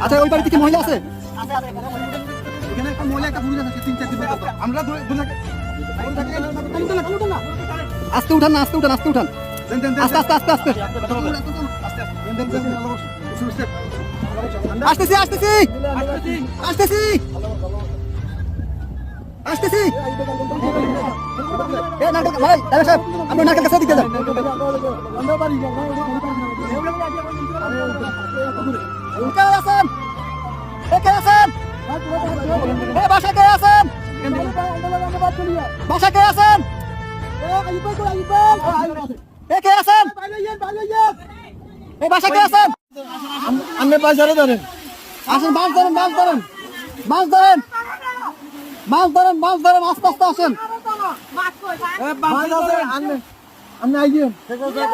আচ্ছা ওই বাড়িতে কি মহিলা আছে? এখানে একটা মহিলা একটা পুরুষ আছে 3-4 দিন ধরে। আমরা আস্তে উঠান না, আস্তে উঠান, আস্তে উঠান, আস্তে আস্তে আস্তে আস্তে আসতেছি আসতেছি আসতেছি আসতেছি। এ নাটক ভাই, আরে সাহেব আপনি নাটকের কাছে দিকে যান। কে আছেন? কে আছেন? এ বাসায় কে আছেন? বাসায় কে আছেন? এ কে আছেন? এই বাসায় কে আছেন? আপনি বাজারে ধরেন, আসেন, মাছ ধরেন, মাছ ধরেন, মাছ ধরেন, মাছ ধরেন, মাছ ধরেন, আস্তে আস্তে আসেন। আপনি আইডিয়া